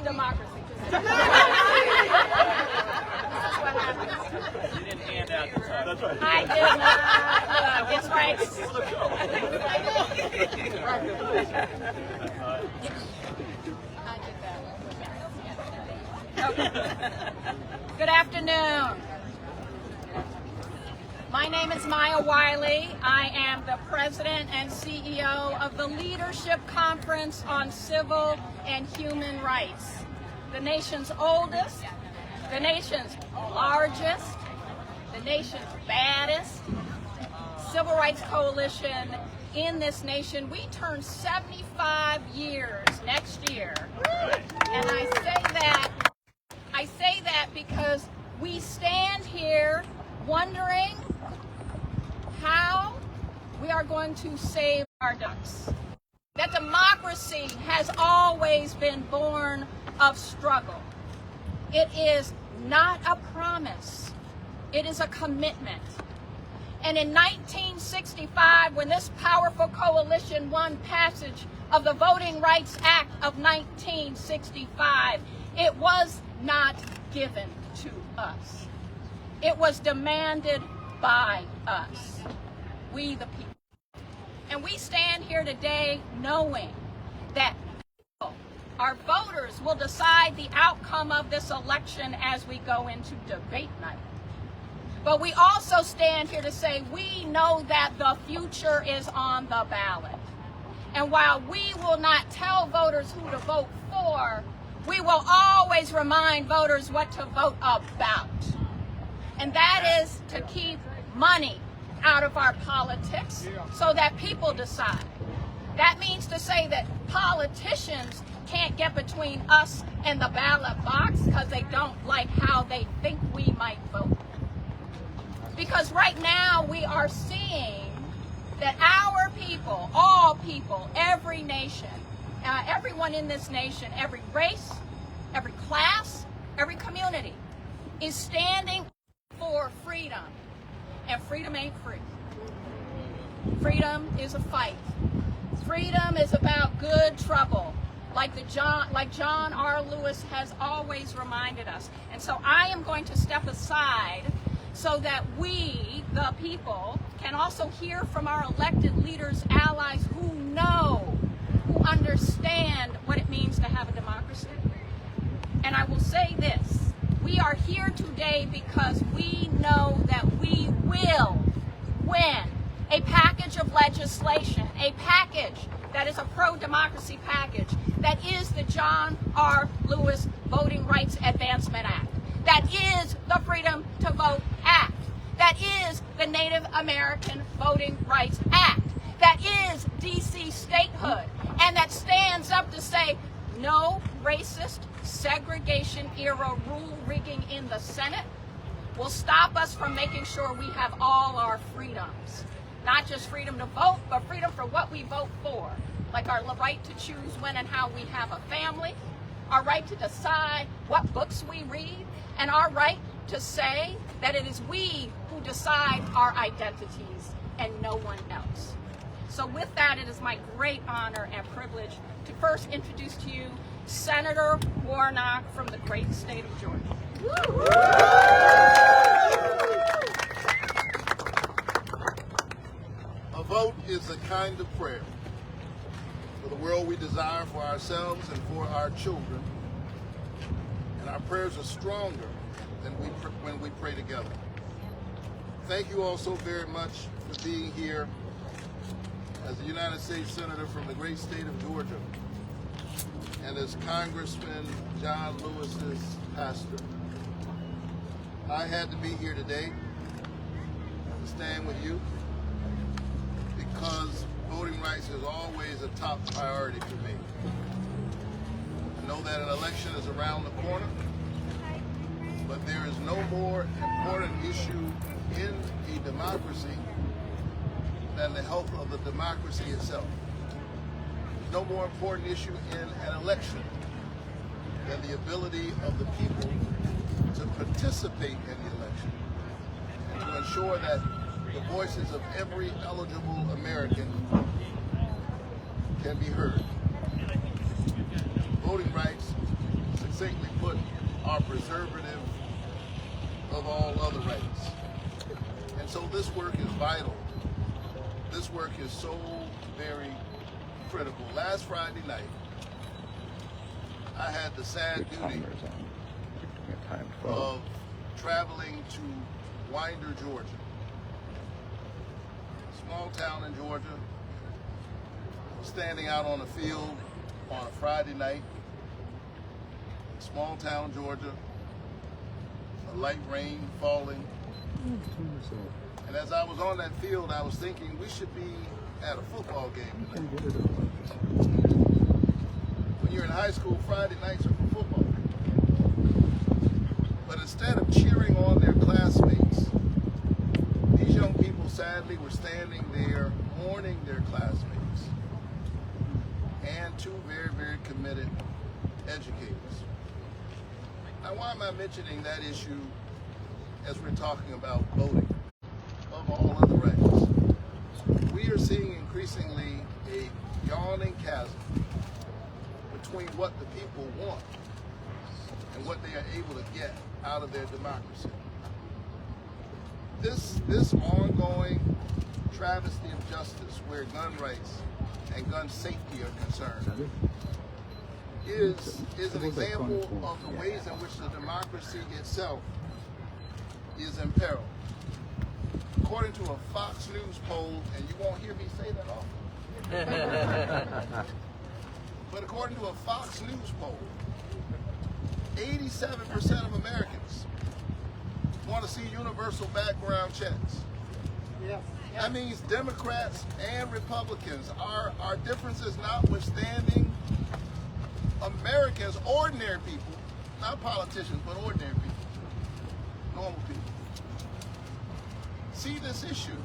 democracy. You didn't hand out the time. That's right. I did not. It's right. Good afternoon. My name is Maya Wiley. I am the president and CEO of the Leadership Conference on Civil and Human Rights, the nation's oldest, the nation's largest, the nation's baddest civil rights coalition in this nation. We turn 75 years next year. And I say that because we stand here wondering how we are going to save our ducks. That democracy has always been born of struggle. It is not a promise. It is a commitment. And in 1965, when this powerful coalition won passage of the Voting Rights Act of 1965, it was not given to us. It was demanded by us, we the people. And we stand here today knowing that people, our voters, will decide the outcome of this election as we go into debate night. But we also stand here to say we know that the future is on the ballot. And while we will not tell voters who to vote for, we will always remind voters what to vote about. And that is to keep money out of our politics so that people decide. That means to say that politicians can't get between us and the ballot box because they don't like how they think we might vote. Because right now we are seeing that our people, all people, every nation, everyone in this nation, every race, every class, every community is standing for freedom. And freedom ain't free. Freedom is a fight. Freedom is about good trouble, like John R. Lewis has always reminded us. And so I am going to step aside so that we, the people, can also hear from our elected leaders, allies who know, who understand what it means to have a democracy. And I will say this. We are here today because we know that we will win a package of legislation, a package that is a pro-democracy package, that is the John R. Lewis Voting Rights Advancement Act, that is the Freedom to Vote Act, that is the Native American Voting Rights Act, that is D.C. statehood, and that stands up to say no racist, segregation-era rule rigging in the Senate will stop us from making sure we have all our freedoms. Not just freedom to vote, but freedom for what we vote for. Like our right to choose when and how we have a family, our right to decide what books we read, and our right to say that it is we who decide our identities and no one else. So with that, it is my great honor and privilege to first introduce to you Senator Warnock from the great state of Georgia. A vote is a kind of prayer for the world we desire for ourselves and for our children. And our prayers are stronger than when we pray together. Thank you all so very much for being here as a United States Senator from the great state of Georgia and as Congressman John Lewis's pastor. I had to be here today to stand with you because voting rights is always a top priority for me. I know that an election is around the corner, but there is no more important issue in a democracy than the health of the democracy itself. There's no more important issue in an election than the ability of the people to participate in the election and to ensure that the voices of every eligible American can be heard. Voting rights succinctly put, are preservative of all other rights. And so this work is vital. This work is so very critical. Last Friday night, I had the sad duty of traveling to Winder, Georgia. Small town in Georgia. Standing out on the field on a Friday night. Small town, Georgia. A light rain falling. And as I was on that field, I was thinking we should be at a football game today. When you're in high school, Friday nights are for football. But instead of cheering on their classmates, these young people sadly were standing there mourning their classmates and two very, very committed educators. Now, why am I mentioning that issue as we're talking about voting of all other rights? We are seeing increasingly a yawning chasm between what the people want and what they are able to get out of their democracy. This ongoing travesty of justice where gun rights and gun safety are concerned is an example of the ways in which the democracy itself is imperiled. According to a Fox News poll, and you won't hear me say that often, but according to a Fox News poll, 87% of Americans want to see universal background checks. Yeah. That means Democrats and Republicans, our differences notwithstanding, Americans, ordinary people, not politicians, but ordinary people, normal people, see this issue.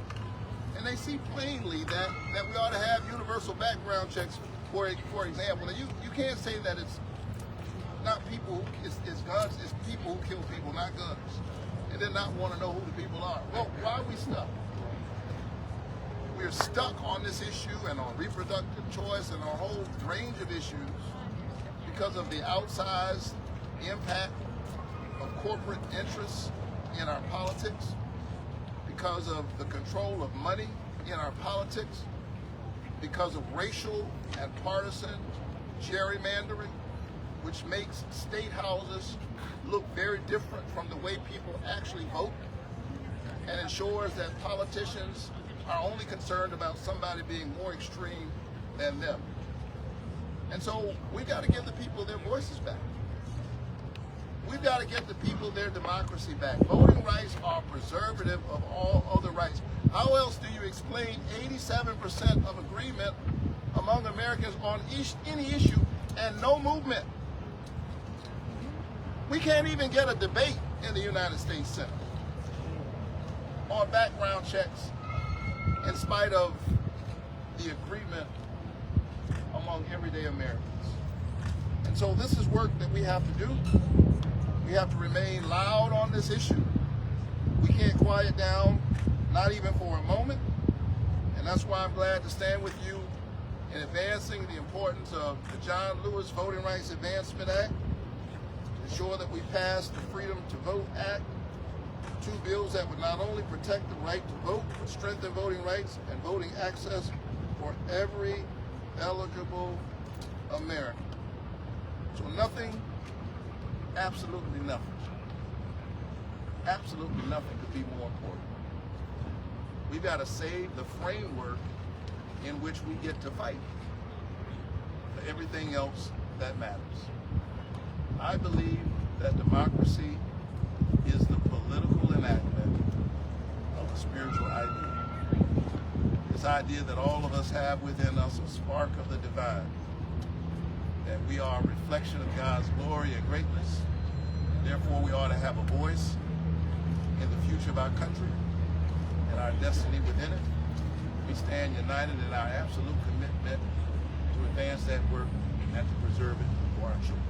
And they see plainly that we ought to have universal background checks, for example. And you can't say that it's not people, it's guns, it's people who kill people, not guns. And then not want to know who the people are. Well, why are we stuck? We're stuck on this issue and on reproductive choice and a whole range of issues because of the outsized impact of corporate interests in our politics, because of the control of money in our politics, because of racial and partisan gerrymandering, which makes state houses look very different from the way people actually vote, and ensures that politicians are only concerned about somebody being more extreme than them. And so we've got to give the people their voices back. We've got to get the people their democracy back. Voting rights are preservative of all other rights. How else do you explain 87% of agreement among Americans on any issue and no movement? We can't even get a debate in the United States Senate on background checks in spite of the agreement among everyday Americans. And so this is work that we have to do. We have to remain loud on this issue. We can't quiet down, not even for a moment. And that's why I'm glad to stand with you in advancing the importance of the John Lewis Voting Rights Advancement Act, to ensure that we pass the Freedom to Vote Act, two bills that would not only protect the right to vote, but strengthen voting rights and voting access for every eligible American. So nothing, absolutely nothing could be more important. We've got to save the framework in which we get to fight for everything else that matters. I believe that democracy is the political enactment of a spiritual idea. This idea that all of us have within us a spark of the divine, that we are a reflection of God's glory and greatness, and therefore we ought to have a voice in the future of our country and our destiny within it. We stand united in our absolute commitment to advance that work and to preserve it for our children.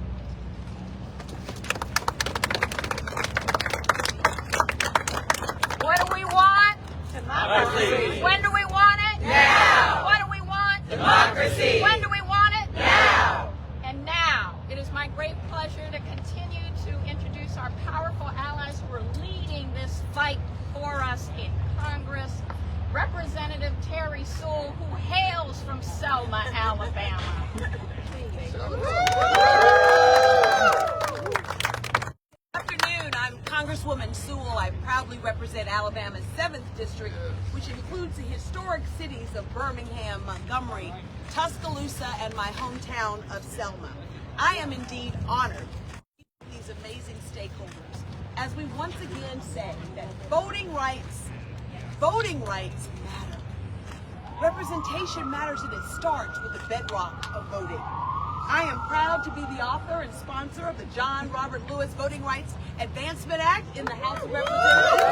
What do we want? Democracy. When do we want it? Now. What do we want? Democracy. When do we want it? Now. And now, it is my my great pleasure to continue to introduce our powerful allies who are leading this fight for us in Congress. Representative Terry Sewell, who hails from Selma, Alabama. Good afternoon. I'm Congresswoman Sewell. I proudly represent Alabama's 7th District, which includes the historic cities of Birmingham, Montgomery, Tuscaloosa, and my hometown of Selma. I am indeed honored to meet these amazing stakeholders as we once again say that voting rights matter. Representation matters, and it starts with the bedrock of voting. I am proud to be the author and sponsor of the John Robert Lewis Voting Rights Advancement Act in the House of Representatives.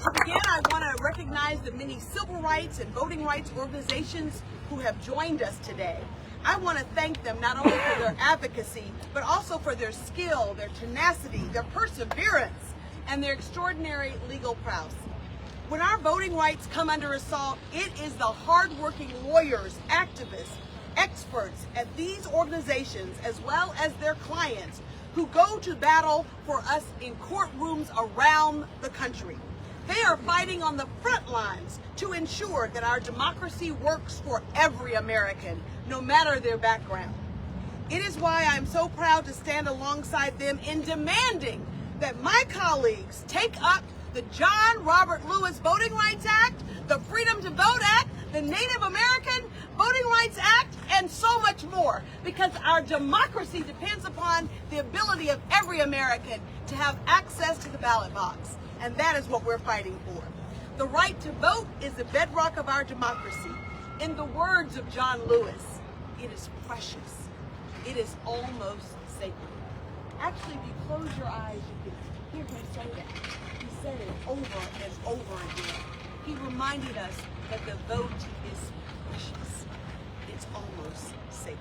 To begin, I want to recognize the many civil rights and voting rights organizations who have joined us today. I want to thank them not only for their advocacy, but also for their skill, their tenacity, their perseverance, and their extraordinary legal prowess. When our voting rights come under assault, it is the hardworking lawyers, activists, experts at these organizations, as well as their clients, who go to battle for us in courtrooms around the country. They are fighting on the front lines to ensure that our democracy works for every American, no matter their background. It is why I'm so proud to stand alongside them in demanding that my colleagues take up the John Robert Lewis Voting Rights Act, the Freedom to Vote Act, the Native American Voting Rights Act, and so much more, because our democracy depends upon the ability of every American to have access to the ballot box, and that is what we're fighting for. The right to vote is the bedrock of our democracy. In the words of John Lewis, it is precious. It is almost sacred. Actually, if you close your eyes, you can hear him say that. He said it over and over again. He reminded us that the vote is precious. It's almost sacred.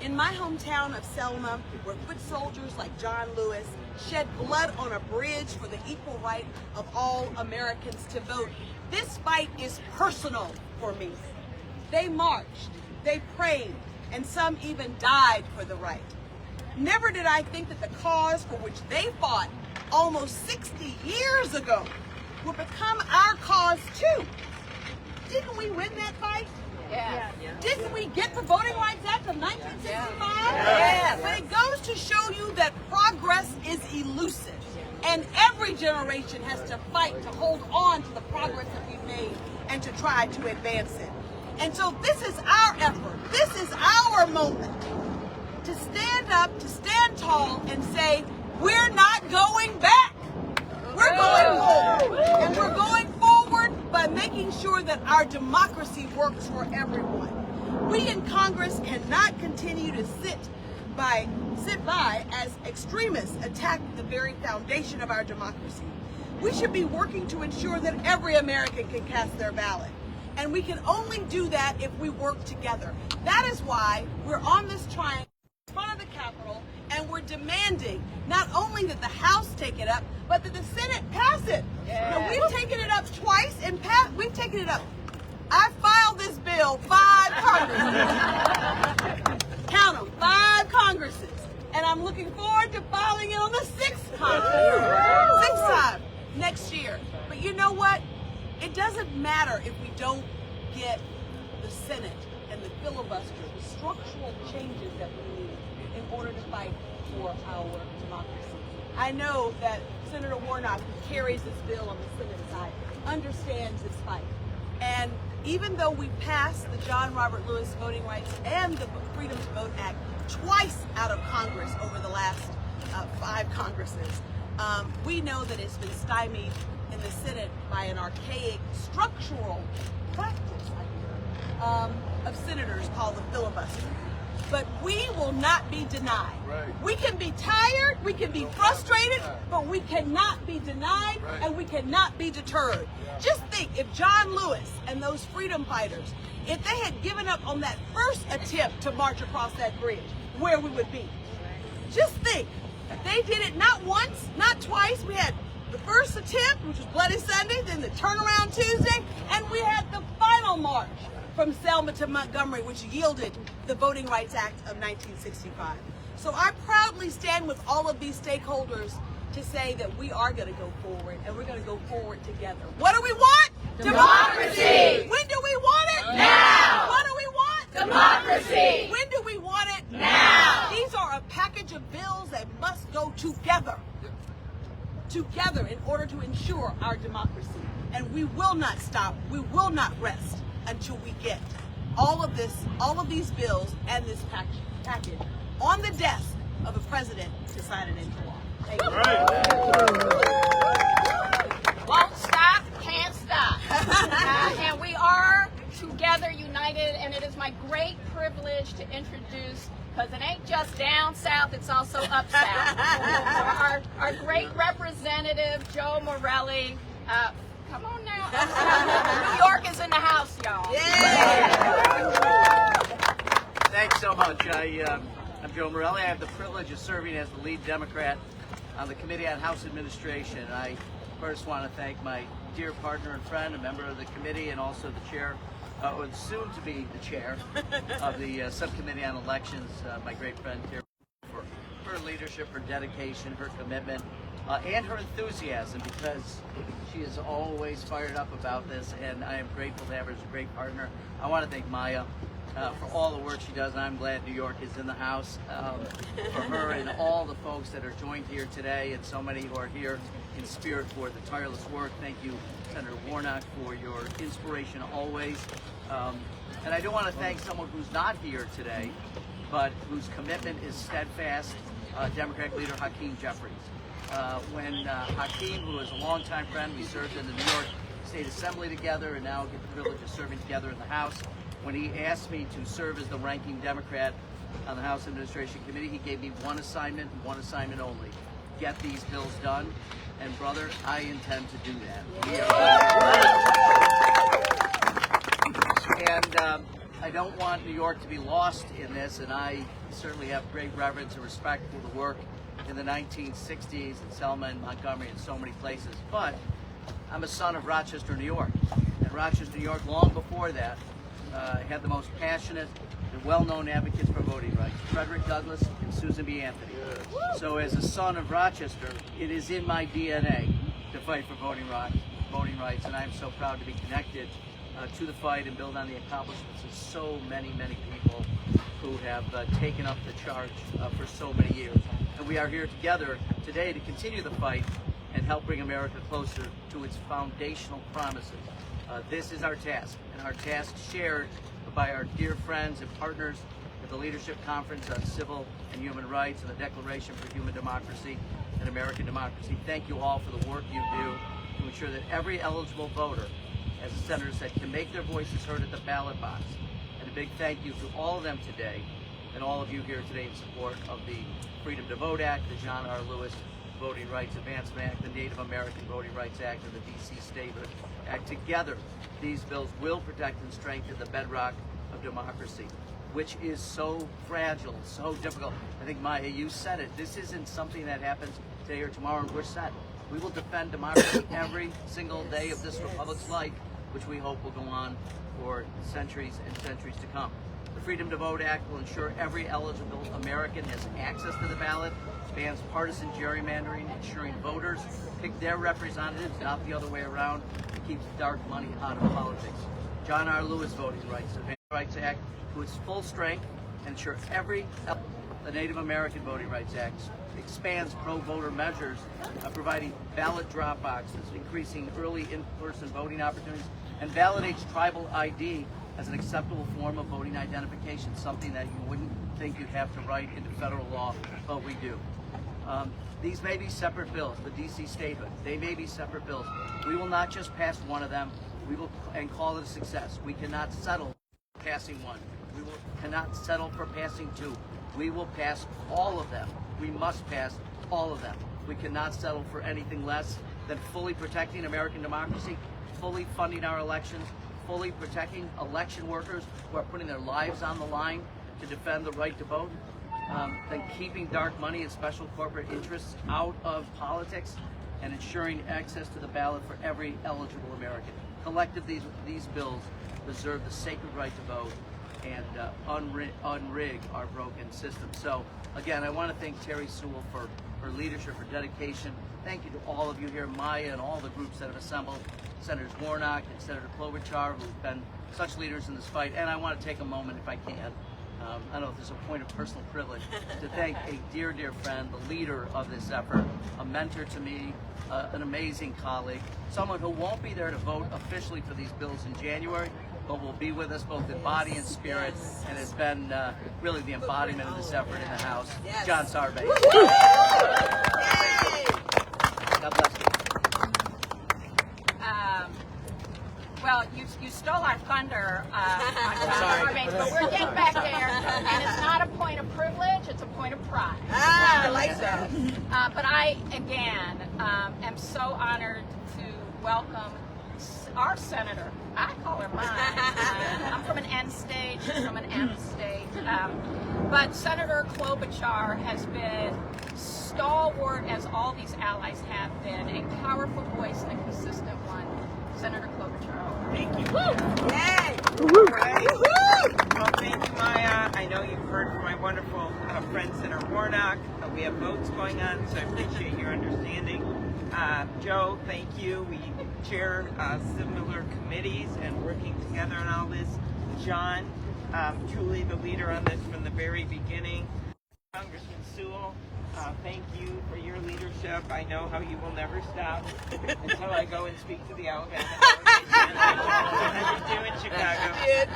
In my hometown of Selma, where foot soldiers like John Lewis shed blood on a bridge for the equal right of all Americans to vote, this fight is personal for me. They marched, they prayed, and some even died for the right. Never did I think that the cause for which they fought almost 60 years ago would become our cause too. Didn't we win that fight? Yeah. Didn't we get the Voting Rights Act of 1965? Yes. But it goes to show you that progress is elusive, and every generation has to fight to hold on to the progress that we've made and to try to advance it. And so this is our effort. This is our moment to stand up, to stand tall and say, we're not going back. We're going forward. And we're going forward by making sure that our democracy works for everyone. We in Congress cannot continue to sit by as extremists attack the very foundation of our democracy. We should be working to ensure that every American can cast their ballot. And we can only do that if we work together. That is why we're on this triangle in front of the Capitol, and we're demanding not only that the House take it up, but that the Senate pass it. Yeah. Now, we've taken it up twice, and we've taken it up. I filed this bill 5 Congresses. Count them, 5 Congresses. And I'm looking forward to filing it on the 6th Congress. 6th time next year. But you know what? It doesn't matter if we don't get the Senate and the filibuster, the structural changes that we need in order to fight for our democracy. I know that Senator Warnock, who carries this bill on the Senate side, understands this fight. And even though we passed the John Robert Lewis Voting Rights and the Freedom to Vote Act twice out of Congress over the last 5 Congresses, we know that it's been stymied in the Senate by an archaic structural practice of senators called the filibuster. But we will not be denied. Right. We can be tired, we can be frustrated, but we cannot be denied, Right. and we cannot be deterred. Just think, if John Lewis and those freedom fighters, if they had given up on that first attempt to march across that bridge, where we would be. Just think, they did it not once, not twice. We had the first attempt, which was Bloody Sunday, then the turnaround Tuesday, and we had the final march from Selma to Montgomery, which yielded the Voting Rights Act of 1965. So I proudly stand with all of these stakeholders to say that we are going to go forward, and we're going to go forward together. What do we want? Democracy! When do we want it? Now! What do we want? Democracy! When do we want it? Now! These are a package of bills that must go together in order to ensure our democracy. And we will not stop, we will not rest until we get all of these bills and this package on the desk of the president to sign it into law. Thank you. Won't stop, can't stop. And we are together, united, and it is my great privilege to introduce, because it ain't just down south, it's also up south. our great representative, Joe Morelli. Come on now. New York is in the house, y'all. Yeah. Thanks so much. I'm Joe Morelli. I have the privilege of serving as the lead Democrat on the Committee on House Administration. I first want to thank my dear partner and friend, a member of the committee, and also the chair, or soon to be the chair of the Subcommittee on Elections, my great friend here, for her leadership, her dedication, her commitment, and her enthusiasm, because she is always fired up about this, and I am grateful to have her as a great partner. I want to thank Maya for all the work she does, and I'm glad New York is in the house for her and all the folks that are joined here today, and so many who are here in spirit for the tireless work. Thank you, Senator Warnock, for your inspiration always. And I do want to thank someone who's not here today, but whose commitment is steadfast, Democratic leader Hakeem Jeffries. When Hakeem, who is a longtime friend, we served in the New York State Assembly together and now get the privilege of serving together in the House. When he asked me to serve as the ranking Democrat on the House Administration Committee, he gave me one assignment and one assignment only: get these bills done. And brother, I intend to do that. And I don't want New York to be lost in this, and I certainly have great reverence and respect for the work in the 1960s in Selma and Montgomery and so many places. But I'm a son of Rochester, New York. And Rochester, New York, long before that, had the most passionate and well-known advocates for voting rights, Frederick Douglass and Susan B. Anthony. So as a son of Rochester, it is in my DNA to fight for voting rights, and I'm so proud to be connected to the fight and build on the accomplishments of so many, many people who have taken up the charge for so many years. And we are here together today to continue the fight and help bring America closer to its foundational promises. This is our task, and our task shared by our dear friends and partners at the Leadership Conference on Civil and Human Rights and the Declaration for Human Democracy and American Democracy. Thank you all for the work you do to ensure that every eligible voter, as the Senator said, can make their voices heard at the ballot box. And a big thank you to all of them today, and all of you here today in support of the Freedom to Vote Act, the John R. Lewis Voting Rights Advancement Act, the Native American Voting Rights Act, and the D.C. Statehood Act. Together, these bills will protect and strengthen the bedrock of democracy, which is so fragile, so difficult. I think, Maya, you said it. This isn't something that happens today or tomorrow and we're set. We will defend democracy every single day of this republic's life, which we hope will go on for centuries and centuries to come. The Freedom to Vote Act will ensure every eligible American has access to the ballot, bans partisan gerrymandering, ensuring voters pick their representatives, not the other way around, and keeps dark money out of politics. John R. Lewis Voting Rights Act to its full strength and ensure the Native American Voting Rights Act expands pro-voter measures, providing ballot drop boxes, increasing early in-person voting opportunities, and validates tribal ID as an acceptable form of voting identification, something that you wouldn't think you'd have to write into federal law, but we do. These may be separate bills, the D.C. Statehood, they may be separate bills. We will not just pass one of them, we will and call it a success. We cannot settle for passing one. Cannot settle for passing two. We will pass all of them. We must pass all of them. We cannot settle for anything less than fully protecting American democracy, fully funding our elections, fully protecting election workers who are putting their lives on the line to defend the right to vote, then keeping dark money and special corporate interests out of politics, and ensuring access to the ballot for every eligible American. collectively, these bills preserve the sacred right to vote and unrig our broken system. So again, I want to thank Terry Sewell for her leadership, her dedication. Thank you to all of you here, Maya and all the groups that have assembled, Senators Warnock and Senator Klobuchar, who've been such leaders in this fight. And I want to take a moment, if I can, I don't know if there's a point of personal privilege, to thank a dear, dear friend, the leader of this effort, a mentor to me, an amazing colleague, someone who won't be there to vote officially for these bills in January, but will be with us both in body and spirit, and has been really the embodiment of this effort in the House, John Sarbanes. God bless you. Well, you stole our thunder on John Sarbanes, but we're getting back there, and it's not a point of privilege, it's a point of pride. I like that. But I, again, am so honored to welcome our senator. I call her mine. I'm from an N state, she's from an M state. But Senator Klobuchar has been stalwart, as all these allies have been, a powerful voice and a consistent one. Senator Klobuchar. Thank you. Woo! Yay! Right. Well, thank you, Maya. I know you've heard from my wonderful friend, Senator Warnock. We have votes going on, so I appreciate your understanding. Joe, thank you. We chair similar committees and working together on all this. John, truly the leader on this from the very beginning. Congressman Sewell, thank you for your leadership. I know how you will never stop until I go and speak to the Alabama delegation in Chicago.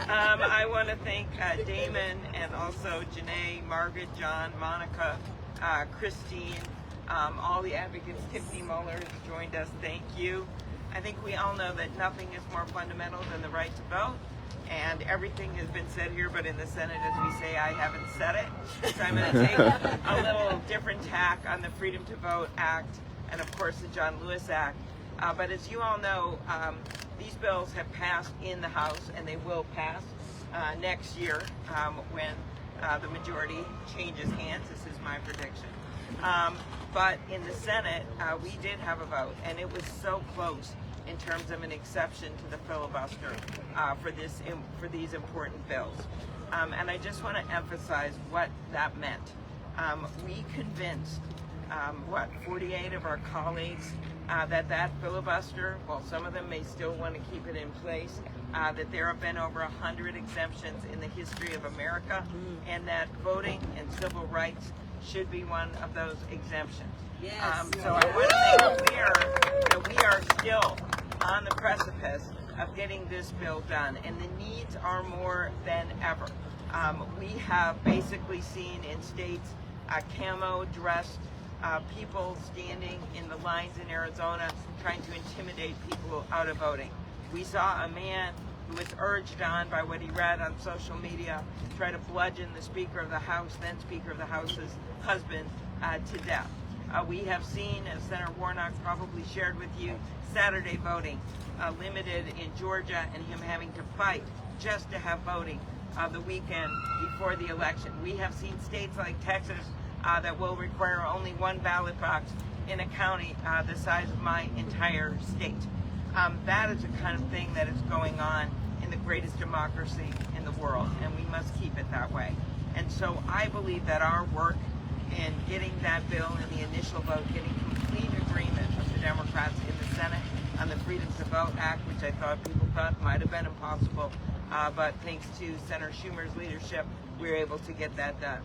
I want to thank Damon and also Janae, Margaret, John, Monica, Christine, all the advocates. Tiffany Muller has joined us. Thank you. I think we all know that nothing is more fundamental than the right to vote. And everything has been said here, but in the Senate, as we say, I haven't said it. So I'm going to take a little different tack on the Freedom to Vote Act and, of course, the John Lewis Act. But as you all know, these bills have passed in the House, and they will pass next year when the majority changes hands. This is my prediction. But in the Senate, we did have a vote, and it was so close in terms of an exception to the filibuster for these important bills. And I just want to emphasize what that meant. We convinced 48 of our colleagues that filibuster, while some of them may still want to keep it in place, that there have been over 100 exemptions in the history of America, and that voting and civil rights should be one of those exemptions. Yes. So I want to make clear that we are still on the precipice of getting this bill done, and the needs are more than ever. We have basically seen in states camo-dressed people standing in the lines in Arizona trying to intimidate people out of voting. We saw a man who was urged on by what he read on social media try to bludgeon the Speaker of the House, then Speaker of the House's husband, to death. We have seen, as Senator Warnock probably shared with you, Saturday voting limited in Georgia, and him having to fight just to have voting the weekend before the election. We have seen states like Texas that will require only one ballot box in a county the size of my entire state. That is the kind of thing that is going on in the greatest democracy in the world, and we must keep it that way. And so I believe that our work in getting that bill in the initial vote, getting complete agreement of the Democrats in the Senate on the Freedom to Vote Act, which I thought people thought might have been impossible, but thanks to Senator Schumer's leadership, we were able to get that done.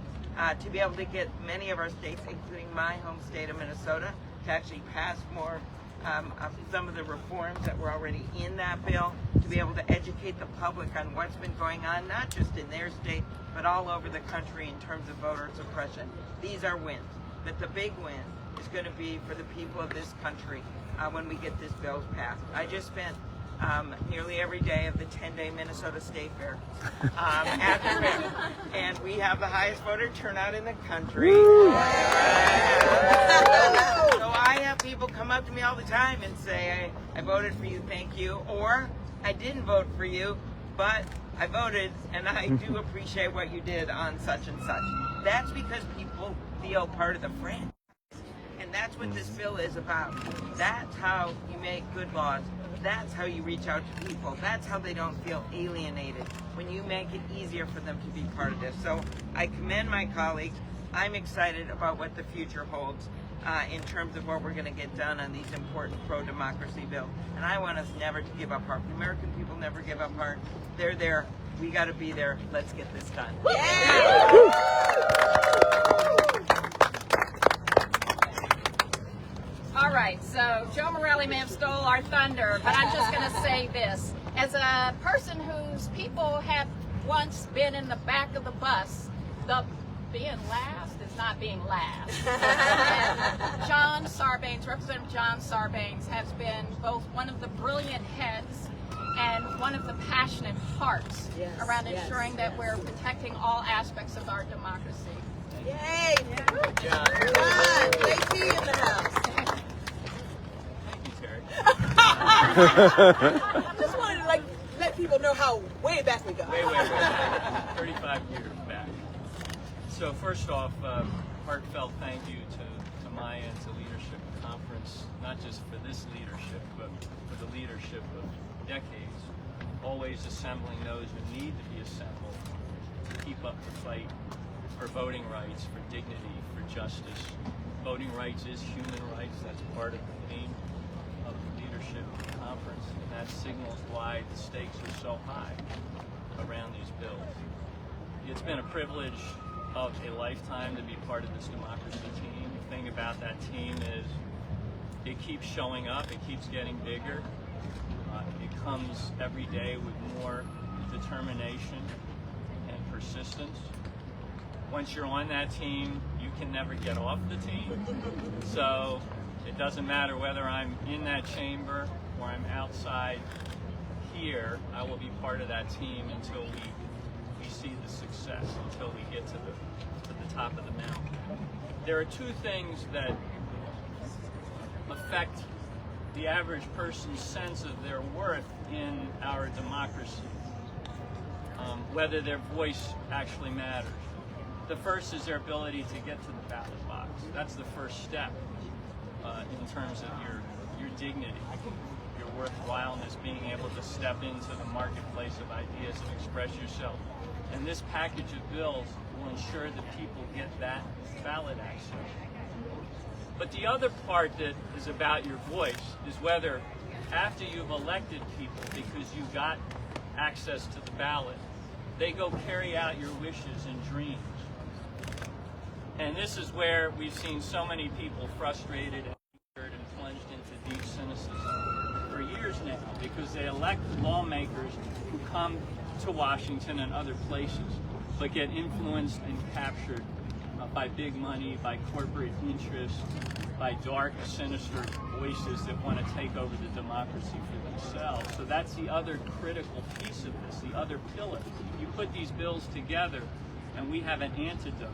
To be able to get many of our states, including my home state of Minnesota, to actually pass more of some of the reforms that were already in that bill, to be able to educate the public on what's been going on, not just in their state, but all over the country in terms of voter suppression. These are wins. But the big win is going to be for the people of this country when we get this bill passed. I just spent nearly every day of the 10-day Minnesota State Fair at the fair, and we have the highest voter turnout in the country. So I have people come up to me all the time and say, I voted for you, thank you, or I didn't vote for you, but I voted, and I do appreciate what you did on such and such. That's because people feel part of the franchise. And and that's what this bill is about. That's how you make good laws. That's how you reach out to people. That's how they don't feel alienated, when you make it easier for them to be part of this. So I commend my colleagues. I'm excited about what the future holds in terms of what we're going to get done on these important pro-democracy bills. And I want us never to give up heart. The American people never give up heart. They're there. We got to be there. Let's get this done. Yeah. All right, so Joe Morelli may have stole our thunder, but I'm just going to say this. As a person whose people have once been in the back of the bus, the being last is not being last. And John Sarbanes, Representative John Sarbanes, has been both one of the brilliant heads and one of the passionate hearts around ensuring that we're protecting all aspects of our democracy. Yay! Good job. JP in the house. Just wanted to let people know how way back we go. Way 35 years back. So first off, heartfelt thank you to Maya and to Leadership Conference, not just for this leadership, but for the leadership of decades, always assembling those who need to be assembled to keep up the fight for voting rights, for dignity, for justice. Voting rights is human rights. That's part of the theme of the Leadership Conference, and that signals why the stakes are so high around these bills. It's been a privilege of a lifetime to be part of this democracy team. The thing about that team is it keeps showing up, it keeps getting bigger. It comes every day with more determination and persistence. Once you're on that team, you can never get off the team. So it doesn't matter whether I'm in that chamber or I'm outside here, I will be part of that team until we see the success, until we get to the top of the mountain. There are two things that affect the average person's sense of their worth in our democracy, whether their voice actually matters. The first is their ability to get to the ballot box. That's the first step in terms of your dignity, your worthwhileness, being able to step into the marketplace of ideas and express yourself. And this package of bills will ensure that people get that ballot access. But the other part that is about your voice is whether after you've elected people because you got access to the ballot, they go carry out your wishes and dreams. And this is where we've seen so many people frustrated and plunged into deep cynicism for years now, because they elect lawmakers who come to Washington and other places, but get influenced and captured by big money, by corporate interests, by dark, sinister voices that want to take over the democracy for themselves. So that's the other critical piece of this, the other pillar. You put these bills together, and we have an antidote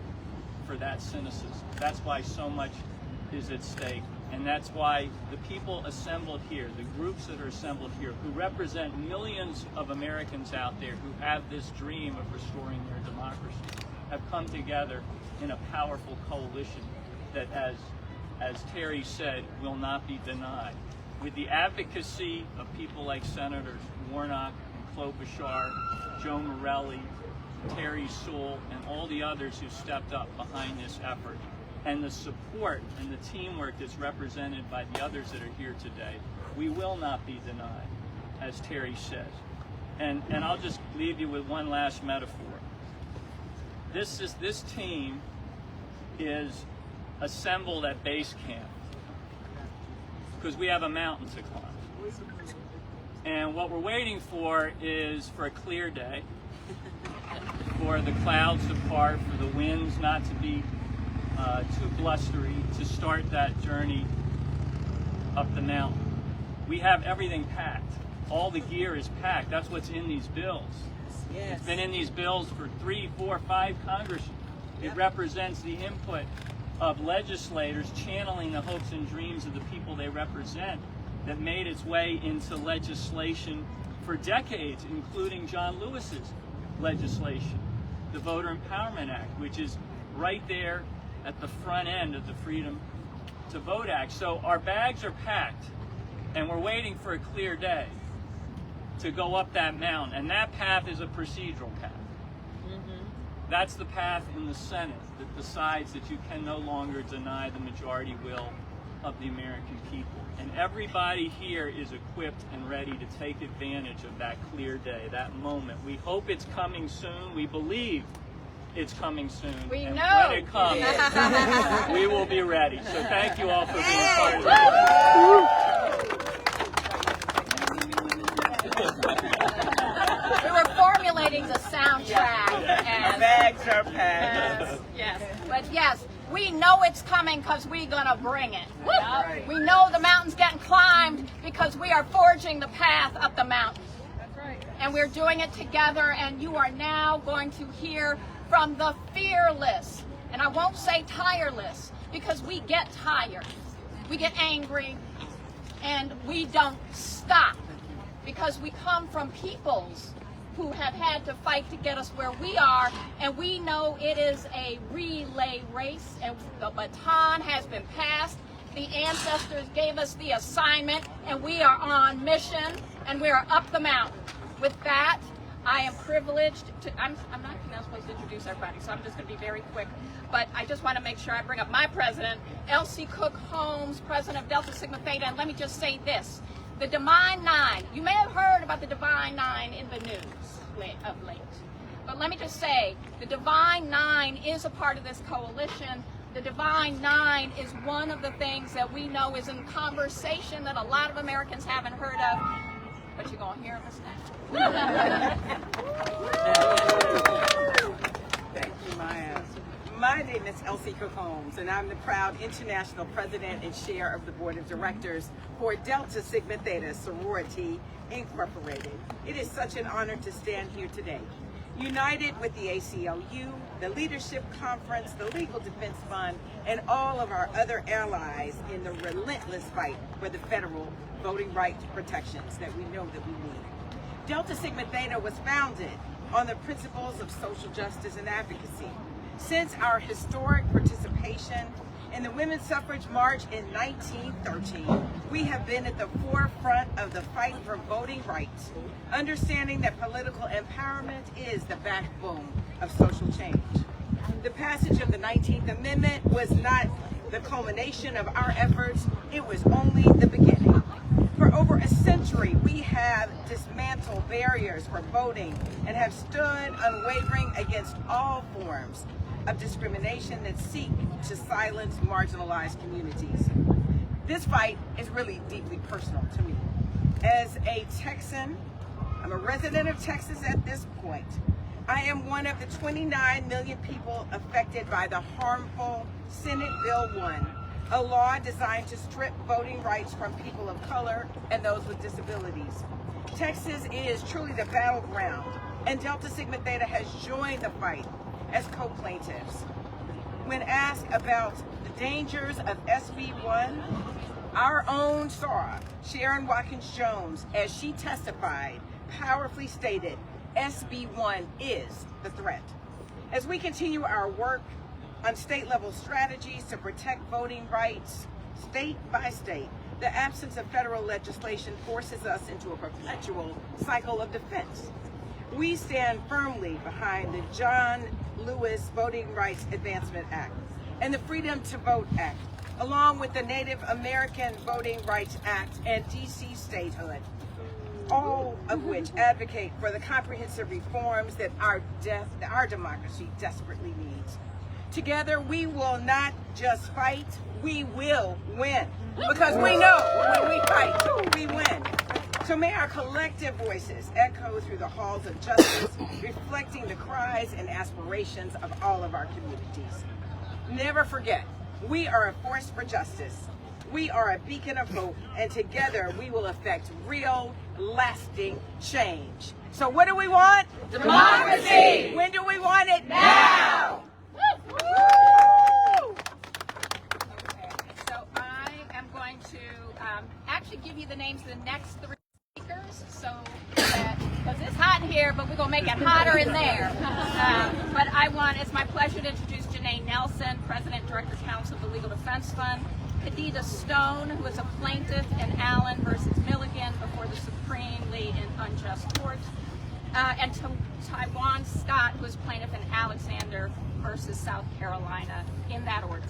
for that cynicism. That's why so much is at stake. And that's why the people assembled here, the groups that are assembled here, who represent millions of Americans out there who have this dream of restoring their democracy, have come together in a powerful coalition that, as Terry said, will not be denied. With the advocacy of people like Senators Warnock and Klobuchar, Joe Morelli, Terry Sewell, and all the others who stepped up behind this effort, and the support and the teamwork that's represented by the others that are here today, we will not be denied, as Terry says. And I'll just leave you with one last metaphor. This team is assembled at base camp because we have a mountain to climb. And what we're waiting for is for a clear day, for the clouds to part, for the winds not to be too blustery, to start that journey up the mountain. We have everything packed. All the gear is packed. That's what's in these bills. Yes. It's been in these bills for 3, 4, 5 Congress. It represents the input of legislators channeling the hopes and dreams of the people they represent that made its way into legislation for decades, including John Lewis's legislation, the Voter Empowerment Act, which is right there at the front end of the freedom to Vote Act. So our bags are packed, and we're waiting for a clear day to go up that mountain. And that path is a procedural path. That's the path in the Senate that decides that you can no longer deny the majority will of the American people. And everybody here is equipped and ready to take advantage of that clear day, that moment. We hope it's coming soon. We believe it's coming soon. We and know. when it comes, we will be ready. So thank you all for being part of it. We were formulating the soundtrack. Our bags are packed. Yes. But yes, we know it's coming because we're going to bring it. Right. We know the mountain's getting climbed because we are forging the path up the mountain. That's right. And we're doing it together, and you are now going to hear from the fearless. And I won't say tireless, because we get tired. We get angry, and we don't stop, because we come from peoples who have had to fight to get us where we are, and we know it is a relay race, and the baton has been passed. The ancestors gave us the assignment, and we are on mission, and we are up the mountain. With that, I am privileged to, I'm not supposed to introduce everybody, so I'm just going to be very quick, but I just want to make sure I bring up my president, Elsie Cook Holmes, president of Delta Sigma Theta, and let me just say this. The Divine Nine, you may have heard about the Divine Nine in the news of late, but let me just say, the Divine Nine is a part of this coalition. The Divine Nine is one of the things that we know is in conversation that a lot of Americans haven't heard of, but you're going to hear this now. Thank you, Maya. My name is Elsie Cook Holmes, and I'm the proud international president and chair of the board of directors for Delta Sigma Theta Sorority Incorporated. It is such an honor to stand here today, united with the ACLU, the Leadership Conference, the Legal Defense Fund, and all of our other allies in the relentless fight for the federal voting rights protections that we know that we need. Delta Sigma Theta was founded on the principles of social justice and advocacy. Since our historic participation in the Women's Suffrage March in 1913, we have been at the forefront of the fight for voting rights, understanding that political empowerment is the backbone of social change. The passage of the 19th Amendment was not the culmination of our efforts, it was only the beginning. For over a century, we have dismantled barriers for voting and have stood unwavering against all forms of discrimination that seek to silence marginalized communities. This fight is really deeply personal to me. As a Texan, I'm a resident of Texas at this point. I am one of the 29 million people affected by the harmful Senate Bill 1, a law designed to strip voting rights from people of color and those with disabilities. Texas is truly the battleground, and Delta Sigma Theta has joined the fight as co-plaintiffs. When asked about the dangers of SB 1, our own Sarah, Sharon Watkins Jones, as she testified, powerfully stated, SB 1 is the threat. As we continue our work on state-level strategies to protect voting rights, state by state, the absence of federal legislation forces us into a perpetual cycle of defense. We stand firmly behind the John Lewis Voting Rights Advancement Act and the Freedom to Vote Act, along with the Native American Voting Rights Act and DC Statehood, all of which advocate for the comprehensive reforms that our democracy desperately needs. Together, we will not just fight, we will win. Because we know when we fight, we win. So may our collective voices echo through the halls of justice, reflecting the cries and aspirations of all of our communities. Never forget, we are a force for justice. We are a beacon of hope, and together we will affect real, lasting change. So what do we want? Democracy! When do we want it? Now! Woo! Okay, so I am going to actually give you the names of the next three speakers, so that, because it's hot in here, but we're going to make it hotter in there. But it's my pleasure to introduce Janae Nelson, President and Director Counsel of the Legal Defense Fund, Kadita Stone, who is a plaintiff in Allen versus Milligan before the supremely unjust court, and Taiwan Scott, who is plaintiff in Alexander versus South Carolina, in that order.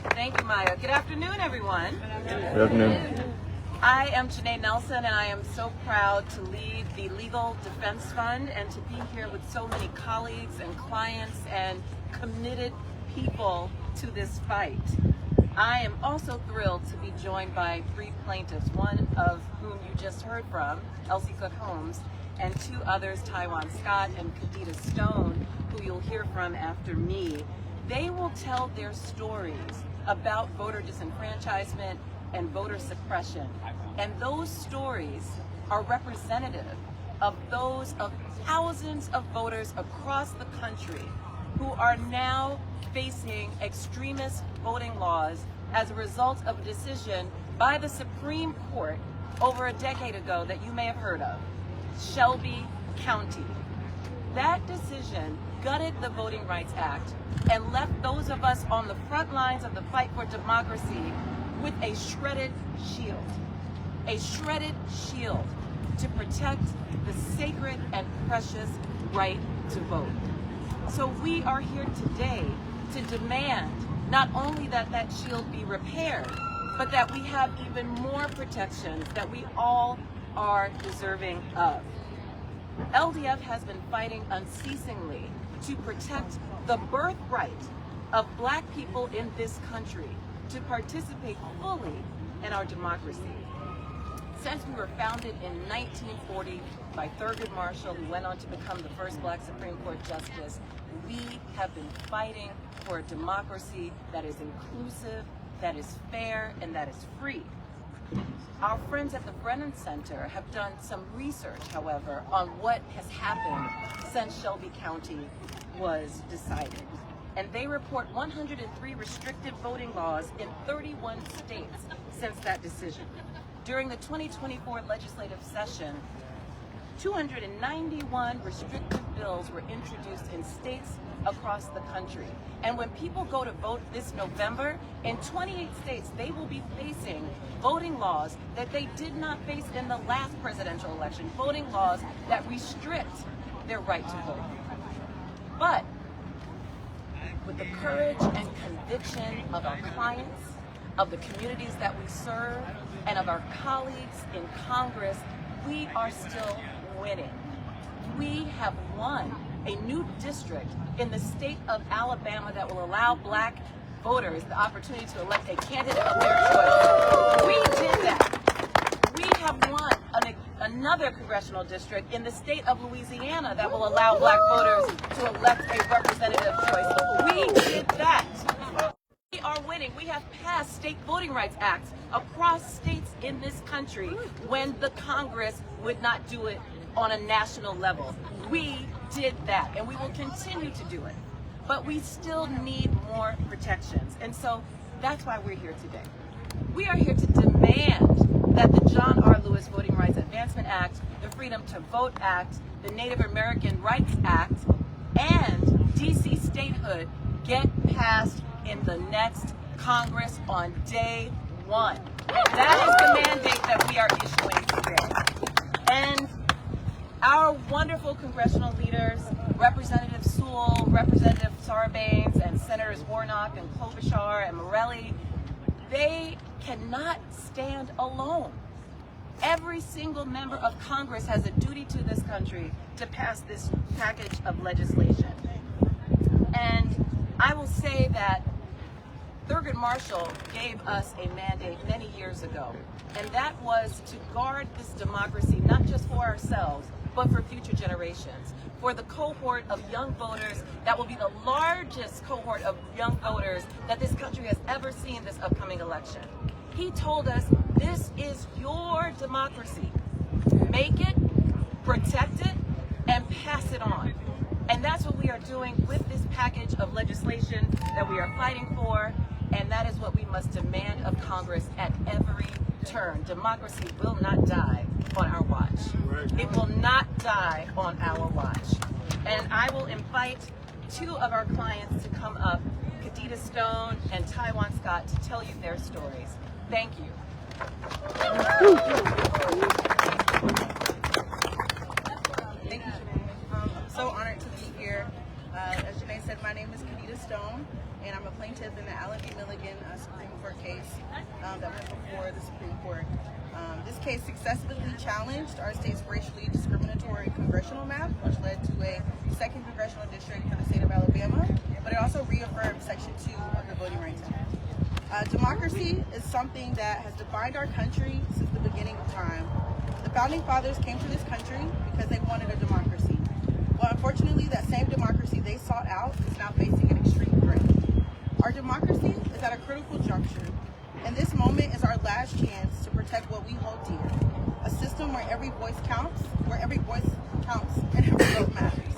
Thank you, Maya. Good afternoon, everyone. Good afternoon. I am Janae Nelson, and I am so proud to lead the Legal Defense Fund and to be here with so many colleagues and clients and committed people to this fight. I am also thrilled to be joined by 3 plaintiffs, one of whom you just heard from, Elsie Cook Holmes, and 2 others, Taiwan Scott and Kadita Stone, who you'll hear from after me. They will tell their stories about voter disenfranchisement and voter suppression. And those stories are representative of those of thousands of voters across the country who are now facing extremist voting laws as a result of a decision by the Supreme Court over a decade ago that you may have heard of, Shelby County. That decision gutted the Voting Rights Act and left those of us on the front lines of the fight for democracy with a shredded shield to protect the sacred and precious right to vote. So we are here today to demand not only that that shield be repaired, but that we have even more protections that we all are deserving of. LDF has been fighting unceasingly to protect the birthright of Black people in this country to participate fully in our democracy. Since we were founded in 1940 by Thurgood Marshall, who went on to become the first Black Supreme Court Justice, we have been fighting for a democracy that is inclusive, that is fair, and that is free. Our friends at the Brennan Center have done some research, however, on what has happened since Shelby County was decided. And they report 103 restrictive voting laws in 31 states since that decision. During the 2024 legislative session, 291 restrictive bills were introduced in states across the country. And when people go to vote this November, in 28 states, they will be facing voting laws that they did not face in the last presidential election, voting laws that restrict their right to vote. But with the courage and conviction of our clients, of the communities that we serve, and of our colleagues in Congress, we are still winning. We have won a new district in the state of Alabama that will allow Black voters the opportunity to elect a candidate of their choice. We did that. We have won another congressional district in the state of Louisiana that will allow Black voters to elect a representative choice. We did that. We are winning. We have passed state voting rights acts across states in this country when the Congress would not do it on a national level. We did that, and we will continue to do it. But we still need more protections, and so that's why we're here today. We are here to demand that the John R. Lewis Voting Rights Advancement Act, the Freedom to Vote Act, the Native American Rights Act, and DC Statehood get passed in the next Congress on day one. That is the mandate that we are issuing today. And our wonderful congressional leaders, Representative Sewell, Representative Sarbanes, and Senators Warnock and Klobuchar and Morelli, they cannot stand alone. Every single member of Congress has a duty to this country to pass this package of legislation. And I will say that Thurgood Marshall gave us a mandate many years ago, and that was to guard this democracy not just for ourselves, but for future generations, for the cohort of young voters that will be the largest cohort of young voters that this country has ever seen this upcoming election. He told us, this is your democracy. Make it, protect it, and pass it on. And that's what we are doing with this package of legislation that we are fighting for, and that is what we must demand of Congress at every turn. Democracy will not die on our watch. It will not die on our watch. And I will invite 2 of our clients to come up Kadita Stone and Taiwan Scott to tell you their stories. Thank you. Thank you, Janae. I'm so honored to be here. As Janae said, my name is Kadita Stone, and I'm a plaintiff in the Allen v. Milligan Supreme Court case that went before the Supreme Court. This case successfully challenged our state's racially discriminatory congressional map, which led to a second congressional district for the state of Alabama, but it also reaffirmed Section 2 of the Voting Rights Act. Democracy is something that has defined our country since the beginning of time. The Founding Fathers came to this country because they wanted a democracy. Well, unfortunately, that same democracy they sought out is now facing an extreme threat. Our democracy is at a critical juncture, and this moment is our last chance to protect what we hold dear, a system where every voice counts and every vote matters.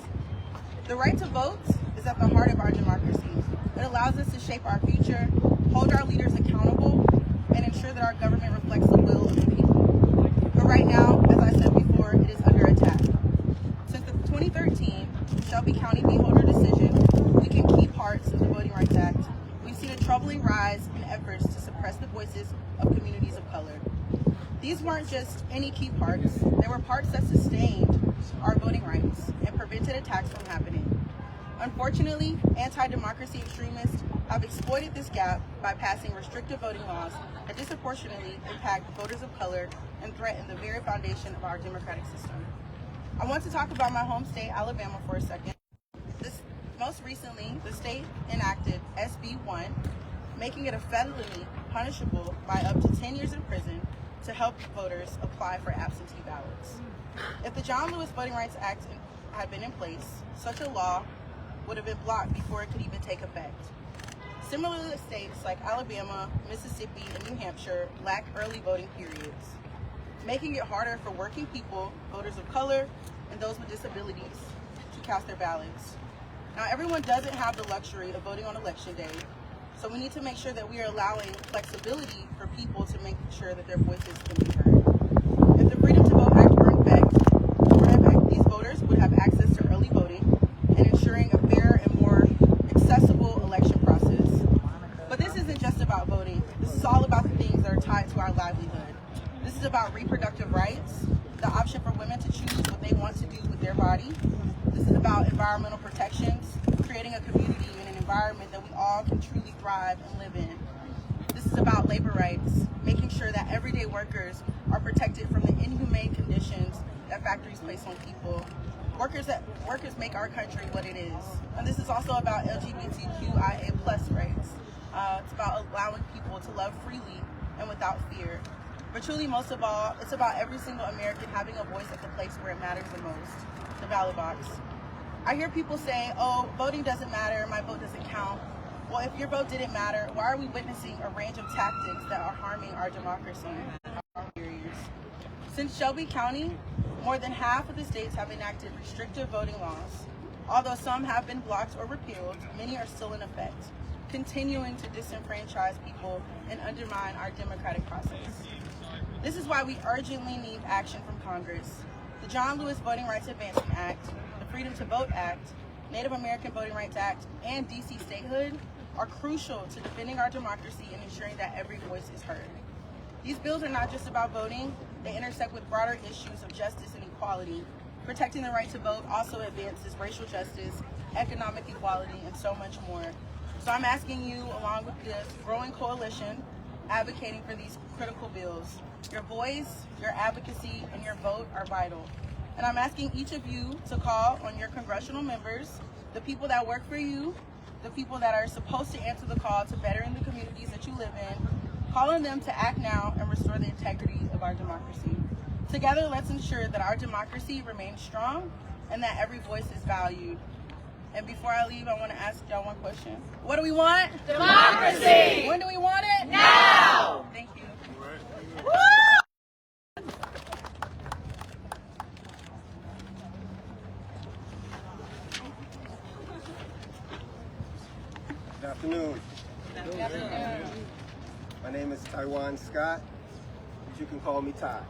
The right to vote is at the heart of our democracy. It allows us to shape our future, hold our leaders accountable, and ensure that our government reflects the will of the people. But right now, as I said before, it is under attack. Since the 2013 Shelby County v. Holder decision, we can key parts of the Voting Rights Act, we've seen a troubling rise in efforts to suppress the voices of communities of color. These weren't just any key parts, they were parts that sustained our voting rights and prevented attacks from happening. Unfortunately, anti-democracy extremists have exploited this gap by passing restrictive voting laws that disproportionately impact voters of color and threaten the very foundation of our democratic system. I want to talk about my home state, Alabama, for a second. Most recently, the state enacted SB 1, making it a felony punishable by up to 10 years in prison to help voters apply for absentee ballots. If the John Lewis Voting Rights Act had been in place, such a law would have been blocked before it could even take effect. Similarly, states like Alabama, Mississippi, and New Hampshire lack early voting periods, making it harder for working people, voters of color, and those with disabilities to cast their ballots. Now, everyone doesn't have the luxury of voting on election day, so we need to make sure that we are allowing flexibility for people to make sure that their voices can be heard. If the Freedom to Vote Act were in effect, these voters would have access to early voting and ensuring a fair and more accessible election process. But this isn't just about voting. This is all about the things that are tied to our livelihood. This is about reproductive rights, the option for women to choose what they want to do with their body. This is about environmental protections, creating a community and an environment that we all can truly thrive and live in. This is about labor rights, making sure that everyday workers are protected from the inhumane conditions that factories place on people. Workers make our country what it is. And this is also about LGBTQIA+ rights. It's about allowing people to love freely and without fear. But truly, most of all, it's about every single American having a voice at the place where it matters the most, the ballot box. I hear people say, oh, voting doesn't matter, my vote doesn't count. Well, if your vote didn't matter, why are we witnessing a range of tactics that are harming our democracy? Since Shelby County, more than half of the states have enacted restrictive voting laws. Although some have been blocked or repealed, many are still in effect, continuing to disenfranchise people and undermine our democratic process. This is why we urgently need action from Congress. The John Lewis Voting Rights Advancement Act, the Freedom to Vote Act, Native American Voting Rights Act, and DC Statehood are crucial to defending our democracy and ensuring that every voice is heard. These bills are not just about voting, they intersect with broader issues of justice and equality. Protecting the right to vote also advances racial justice, economic equality, and so much more. So I'm asking you, along with this growing coalition, advocating for these critical bills. Your voice, your advocacy, and your vote are vital. And I'm asking each of you to call on your congressional members, the people that work for you, the people that are supposed to answer the call to better in the communities that you live in, call on them to act now and restore the integrity of our democracy. Together, let's ensure that our democracy remains strong and that every voice is valued. And before I leave, I want to ask y'all one question. What do we want? Democracy! When do we want it? Now! Thank you. Good afternoon. Good afternoon. My name is Taiwan Scott, but you can call me Ty.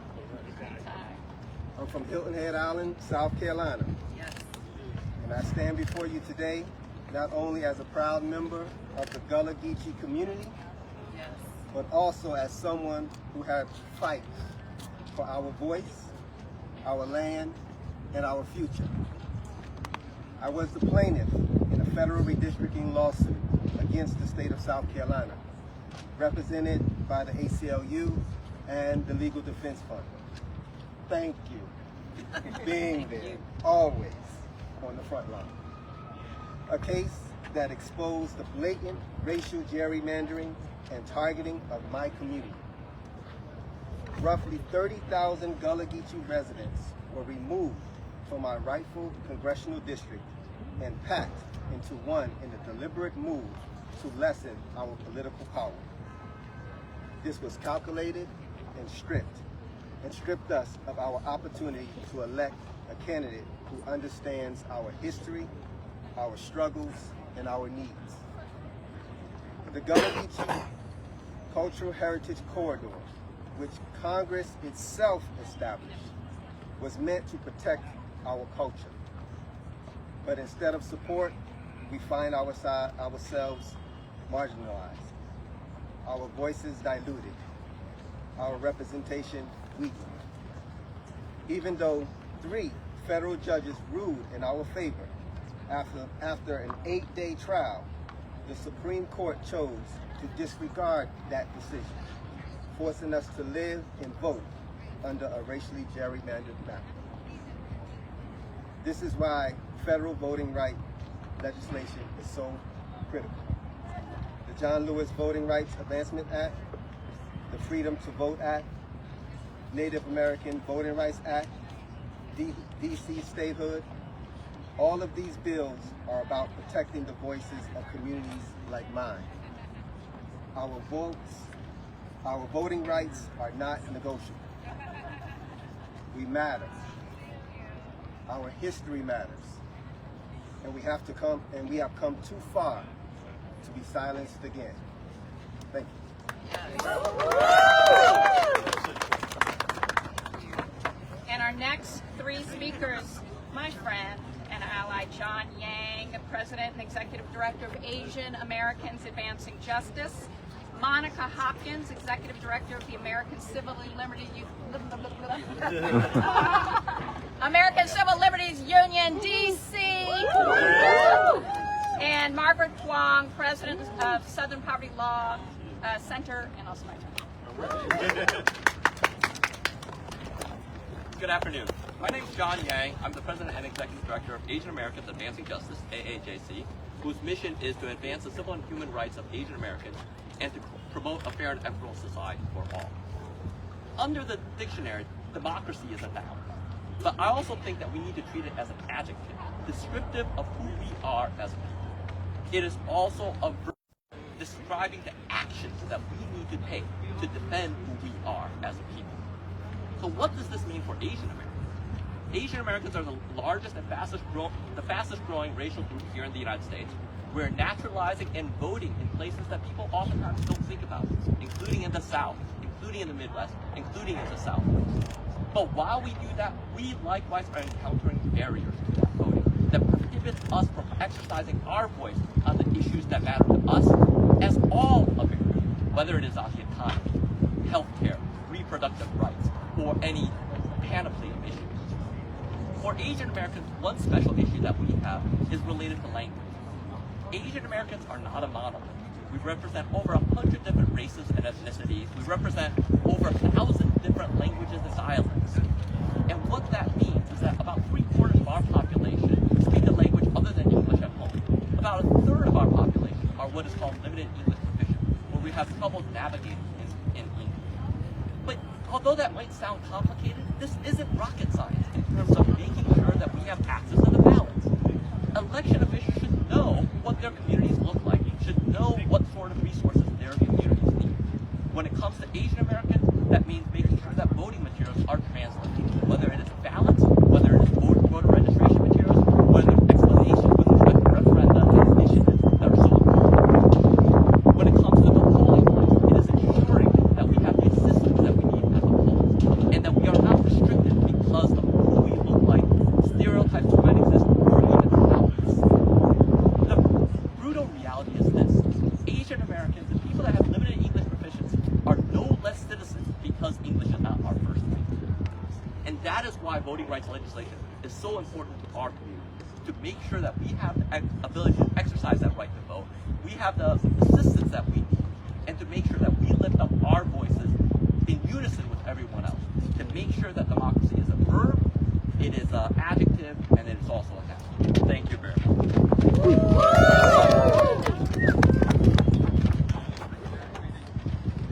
I'm from Hilton Head Island, South Carolina. Yes. And I stand before you today not only as a proud member of the Gullah Geechee community, but also as someone who had fight for our voice, our land, and our future. I was the plaintiff in a federal redistricting lawsuit against the state of South Carolina, represented by the ACLU and the Legal Defense Fund. Thank you for being there, always on the front line. A case that exposed the blatant racial gerrymandering and targeting of my community. Roughly 30,000 Gullah Geechee residents were removed from our rightful congressional district and packed into one in a deliberate move to lessen our political power. This was calculated and stripped us of our opportunity to elect a candidate who understands our history, our struggles, and our needs. The Gullah Geechee Cultural Heritage Corridor, which Congress itself established, was meant to protect our culture. But instead of support, we find ourselves marginalized, our voices diluted, our representation weakened. Even though 3 federal judges ruled in our favor, after an 8-day trial, the Supreme Court chose to disregard that decision, forcing us to live and vote under a racially gerrymandered map. This is why federal voting right legislation is so critical. The John Lewis Voting Rights Advancement Act, the Freedom to Vote Act, Native American Voting Rights Act, DC Statehood, all of these bills are about protecting the voices of communities like mine. Our votes, our voting rights are not negotiable. We matter. Our history matters. And we have come too far to be silenced again. Thank you. And our next 3 speakers, my friend and ally John Yang, President and Executive Director of Asian Americans Advancing Justice, Monica Hopkins, Executive Director of the American Civil Liberties Union, DC, and Margaret Huang, President of Southern Poverty Law Center, and also my turn. Good afternoon. My name is John Yang. I'm the President and Executive Director of Asian Americans Advancing Justice, AAJC, whose mission is to advance the civil and human rights of Asian Americans and to promote a fair and equitable society for all. Under the dictionary, democracy is a noun, but I also think that we need to treat it as an adjective, descriptive of who we are as a people. It is also a verb describing the actions that we need to take to defend who we are as a people. So what does this mean for Asian Americans? Asian Americans are the largest and fastest growing racial group here in the United States. We're naturalizing and voting in places that people oftentimes don't think about, including in the South, including in the Midwest, including in the South. But while we do that, we likewise are encountering barriers to that voting that prohibit us from exercising our voice on the issues that matter to us as all Americans, whether it is on the economy, healthcare, reproductive rights, or any panoply of issues. For Asian Americans, one special issue that we have is related to language. Asian Americans are not a monolith. We represent over 100 different races and ethnicities. We represent over 1,000 different languages and dialects. And what that means is that about 3/4 of our population speak a language other than English at home. About 1/3 of our population are what is called limited English proficient, where we have trouble navigating in English. But although that might sound complicated, this isn't rocket science in terms of making sure that we have access to the ballots. Election officials should know what their communities look like, should know what sort of resources their communities need. When it comes to Asian Americans, that means making sure that voting materials are translated, whether it is ballots, whether it is voter registration materials, whether it's explanations with respect to referenda and initiatives that are so important. When it comes to the polling place, it is ensuring that we have the systems that we need at the polls, and that we are not restricted because of who we look like, stereotypes that might exist, or even values. The voting rights legislation is so important to our community, to make sure that we have the ability to exercise that right to vote, we have the assistance that we need, and to make sure that we lift up our voices in unison with everyone else, to make sure that democracy is a verb, it is an adjective, and it is also a noun. Thank you very much.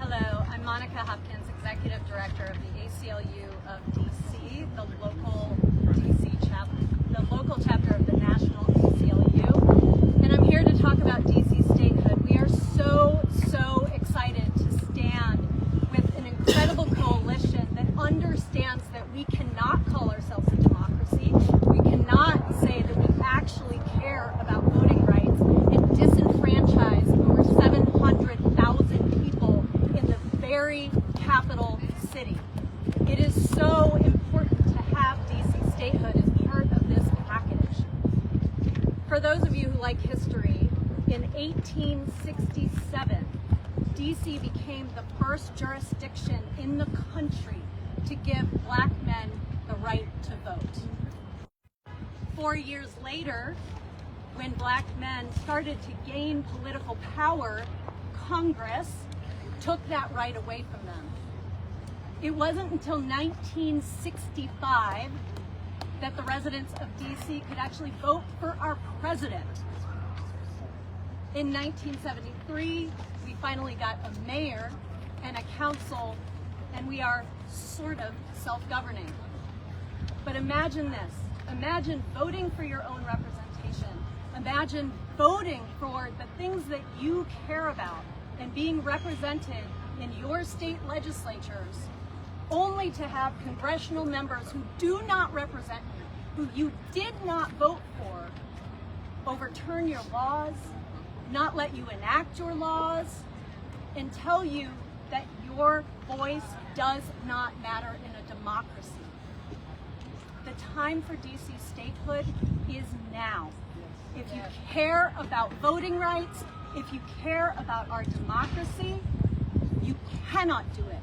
Hello, I'm Monica Hopkins, Executive Director of the ACLU of DC, the local chapter of the national ACLU, and I'm here to talk about DC statehood. We are so excited to stand with an incredible coalition that understands that we cannot call ourselves a democracy. We cannot say that we actually care about voting rights and disenfranchise over 700,000 people in the very capital city. It is so important to have DC statehood as part of this package. For those of you who like history, in 1867, DC became the first jurisdiction in the country to give black men the right to vote. 4 years later, when black men started to gain political power, Congress took that right away from them. It wasn't until 1965 that the residents of DC could actually vote for our president. In 1973, we finally got a mayor and a council, and we are sort of self-governing. But imagine this. Imagine voting for your own representation. Imagine voting for the things that you care about and being represented in your state legislatures, only to have congressional members who do not represent you, who you did not vote for, overturn your laws, not let you enact your laws, and tell you that your voice does not matter in a democracy. The time for DC statehood is now. If you care about voting rights, if you care about our democracy, you cannot do it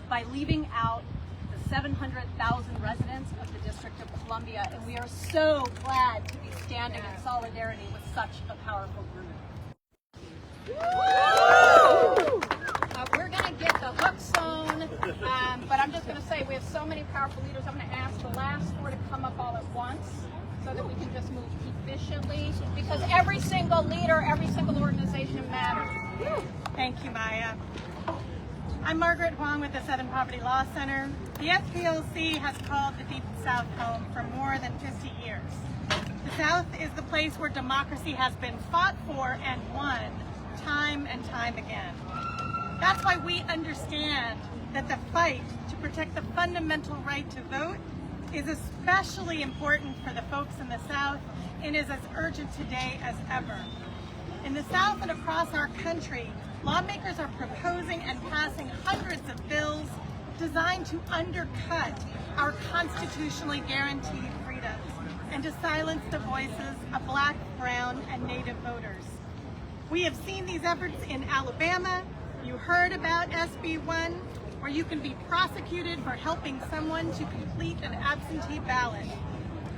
by leaving out the 700,000 residents of the District of Columbia, and we are so glad to be standing in solidarity with such a powerful group. We're going to get the hook sewn, but I'm just going to say we have so many powerful leaders. I'm going to ask the last four to come up all at once so that we can just move efficiently, because every single leader, every single organization matters. Thank you, Maya. I'm Margaret Huang with the Southern Poverty Law Center. The SPLC has called the Deep South home for more than 50 years. The South is the place where democracy has been fought for and won time and time again. That's why we understand that the fight to protect the fundamental right to vote is especially important for the folks in the South and is as urgent today as ever. In the South and across our country, lawmakers are proposing and passing hundreds of bills designed to undercut our constitutionally guaranteed freedoms and to silence the voices of Black, Brown, and Native voters. We have seen these efforts in Alabama. You heard about SB 1, where you can be prosecuted for helping someone to complete an absentee ballot.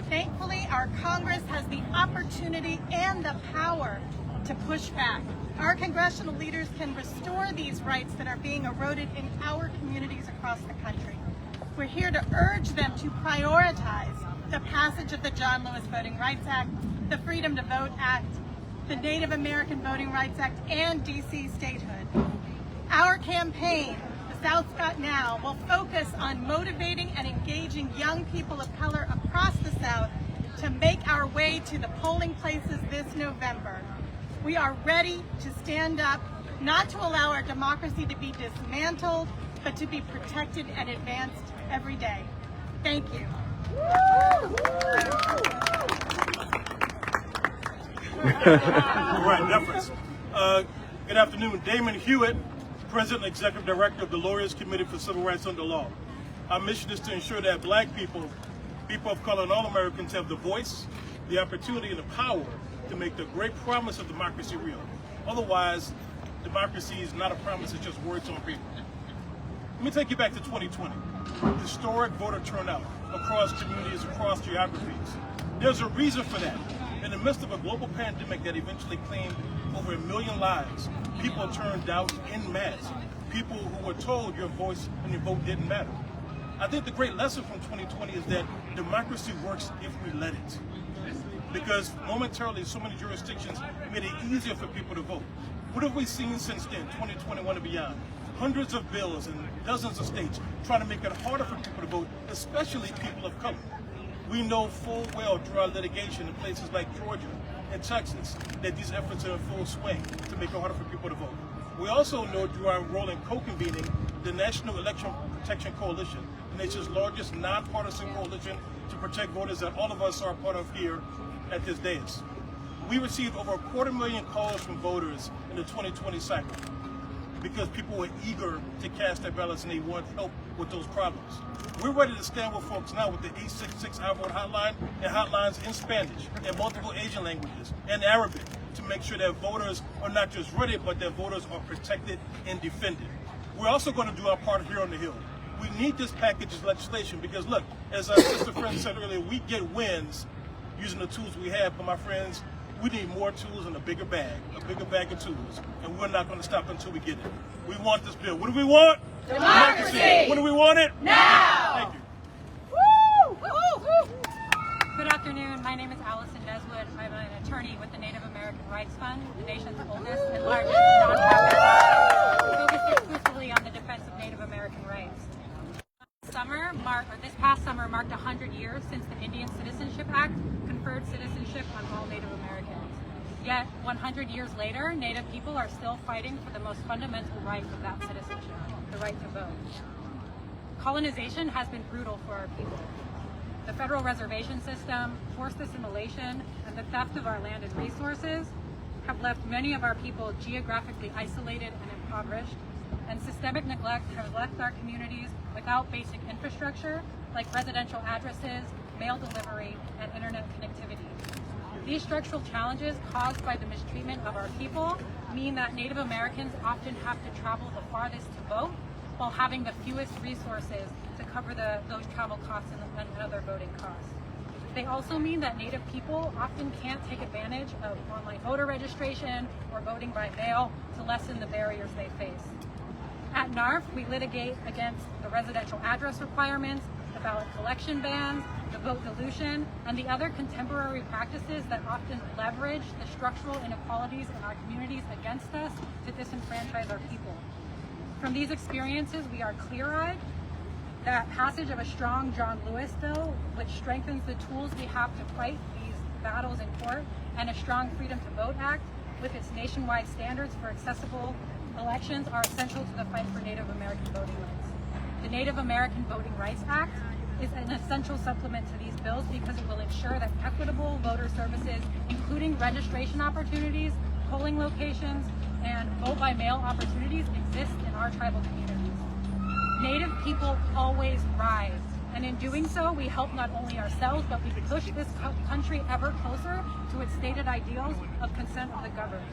Thankfully, our Congress has the opportunity and the power to push back. Our congressional leaders can restore these rights that are being eroded in our communities across the country. We're here to urge them to prioritize the passage of the John Lewis Voting Rights Act, the Freedom to Vote Act, the Native American Voting Rights Act, and DC statehood. Our campaign, The South's Got Now, will focus on motivating and engaging young people of color across the South to make our way to the polling places this November. We are ready to stand up, not to allow our democracy to be dismantled, but to be protected and advanced every day. Thank you. All right, deference. Good afternoon. Damon Hewitt, President and Executive Director of the Lawyers Committee for Civil Rights Under Law. Our mission is to ensure that Black people, people of color, and all Americans have the voice, the opportunity, and the power to make the great promise of democracy real. Otherwise, democracy is not a promise, it's just words on paper. Let me take you back to 2020. Historic voter turnout, across communities, across geographies. There's a reason for that. In the midst of a global pandemic that eventually claimed over 1 million lives, people turned out en masse. People who were told your voice and your vote didn't matter. I think the great lesson from 2020 is that democracy works if we let it. Because momentarily, so many jurisdictions made it easier for people to vote. What have we seen since then, 2021 and beyond? Hundreds of bills in dozens of states trying to make it harder for people to vote, especially people of color. We know full well through our litigation in places like Georgia and Texas that these efforts are in full swing to make it harder for people to vote. We also know through our role in co-convening the National Election Protection Coalition, the nation's largest nonpartisan coalition to protect voters that all of us are a part of here at this dais. We received over 250,000 calls from voters in the 2020 cycle because people were eager to cast their ballots and they want help with those problems. We're ready to stand with folks now with the 866 I Vote hotline and hotlines in Spanish and multiple Asian languages and Arabic to make sure that voters are not just ready, but that voters are protected and defended. We're also going to do our part here on the Hill. We need this package of legislation because look, as our sister friend said earlier, we get wins using the tools we have, but my friends, we need more tools and a bigger bag of tools, and we're not going to stop until we get it. We want this bill. What do we want? Democracy! When do we want it? Now! Thank you. Woo! Woo! Woo! Good afternoon. My name is Allison Deswood. I'm an attorney with the Native American Rights Fund, the nation's oldest and largest nonprofit focused exclusively on the defense of Native American rights. This past summer marked 100 years since the Indian Citizenship Act conferred citizenship on all Native Americans. Yet, 100 years later, Native people are still fighting for the most fundamental right of that citizenship, the right to vote. Colonization has been brutal for our people. The federal reservation system, forced assimilation, and the theft of our land and resources have left many of our people geographically isolated and impoverished, and systemic neglect has left our communities without basic infrastructure like residential addresses, mail delivery, and internet connectivity. These structural challenges caused by the mistreatment of our people mean that Native Americans often have to travel the farthest to vote while having the fewest resources to cover those travel costs and other voting costs. They also mean that Native people often can't take advantage of online voter registration or voting by mail to lessen the barriers they face. At NARF, we litigate against the residential address requirements, the ballot collection bans, the vote dilution, and the other contemporary practices that often leverage the structural inequalities in our communities against us to disenfranchise our people. From these experiences, we are clear-eyed that passage of a strong John Lewis bill, which strengthens the tools we have to fight these battles in court, and a strong Freedom to Vote Act, with its nationwide standards for accessible elections, are essential to the fight for Native American voting rights. The Native American Voting Rights Act is an essential supplement to these bills because it will ensure that equitable voter services, including registration opportunities, polling locations, and vote-by-mail opportunities exist in our tribal communities. Native people always rise, and in doing so, we help not only ourselves, but we push this country ever closer to its stated ideals of consent of the governed.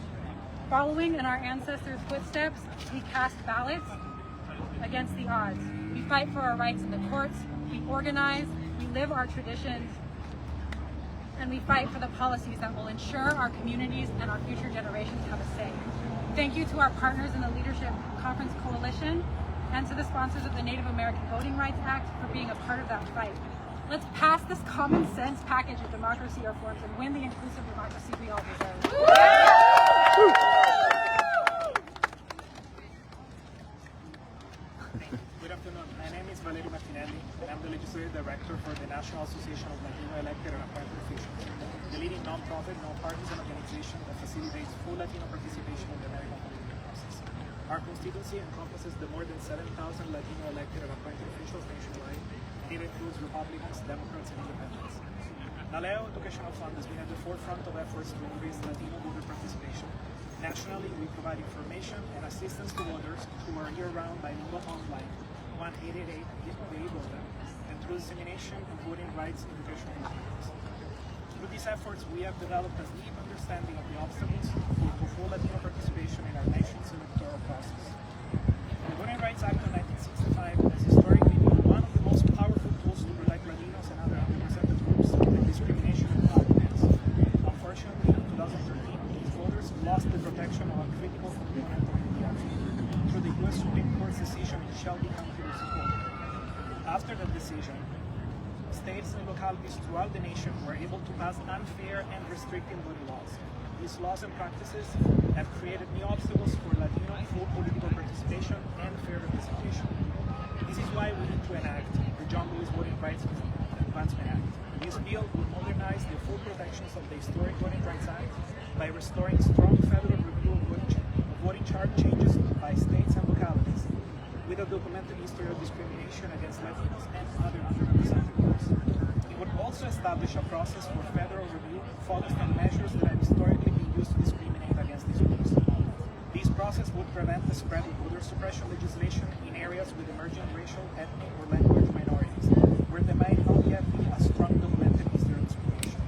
Following in our ancestors' footsteps, we cast ballots against the odds. We fight for our rights in the courts, we organize, we live our traditions, and we fight for the policies that will ensure our communities and our future generations have a say. Thank you to our partners in the Leadership Conference Coalition and to the sponsors of the Native American Voting Rights Act for being a part of that fight. Let's pass this common sense package of democracy reforms and win the inclusive democracy we all deserve. Good afternoon. My name is Valerio Martinelli, and I'm the Legislative Director for the National Association of Latino Elected and Appointed Officials, the leading non-profit, non-partisan organization that facilitates full Latino participation in the American political process. Our constituency encompasses the more than 7,000 Latino elected and appointed officials nationwide, and it includes Republicans, Democrats, and Independents. Naleo Educational Fund has been at the forefront of efforts to increase Latino voter participation. Nationally, we provide information and assistance to voters who are year-round bilingual online, 1-888-VOTA, and through dissemination of voting rights educational materials. Through these efforts, we have developed a deep understanding of the obstacles for full Latino participation in our nation's electoral process. The Voting Rights Act of 1965 has historically been one of the most powerful tools to protect Latino lost the protection of a critical component of the DRA through the U.S. Supreme Court's decision in Shelby County versus Colton. After that decision, states and localities throughout the nation were able to pass unfair and restrictive voting laws. These laws and practices have created new obstacles for Latino full political participation and fair representation. This is why we need to enact the John Lewis Voting Rights Advancement Act. This bill will modernize the full protections of the historic Voting Rights Act by restoring strong federal review of voting chart changes by states and localities with a documented history of discrimination against Latinos and other underrepresented groups. It would also establish a process for federal review focused on measures that have historically been used to discriminate against these groups. This process would prevent the spread of voter suppression legislation in areas with emerging racial, ethnic, or language minorities, where there might not yet be a strong documented history of discrimination.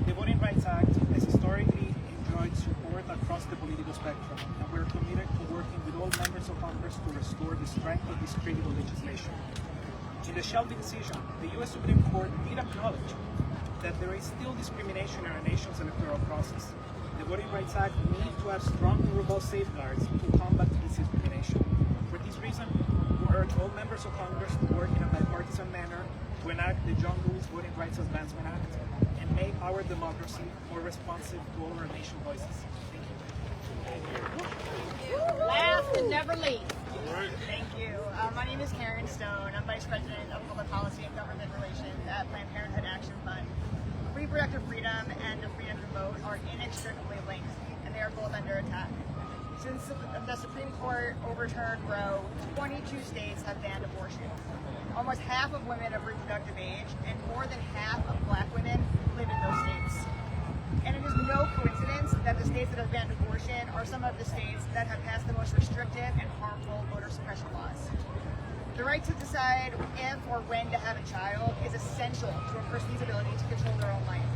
The Voting Rights Act has historically enjoyed support across the political spectrum, and we're committed to working with all members of Congress to restore the strength of this critical legislation. In the Shelby decision, the U.S. Supreme Court did acknowledge that there is still discrimination in our nation's electoral process. The Voting Rights Act needs to have strong and robust safeguards to combat this discrimination. For this reason, we urge all members of Congress to work in a bipartisan manner to enact the John Lewis Voting Rights Advancement Act and make our democracy more responsive to all our nation's voices. Thank you. Last and never least. Thank you. My name is Karen Stone. I'm Vice President of Public Policy and Government Relations at Planned Parenthood Action Fund. Reproductive freedom and the freedom to vote are inextricably linked, and they are both under attack. Since the Supreme Court overturned Roe, 22 states have banned abortion. Almost half of women of reproductive age and more than half of black women live in those states. And it is no coincidence that the states that have banned abortion are some of the states that have passed the most restrictive and harmful voter suppression laws. The right to decide if or when to have a child is essential to a person's ability to control their own life.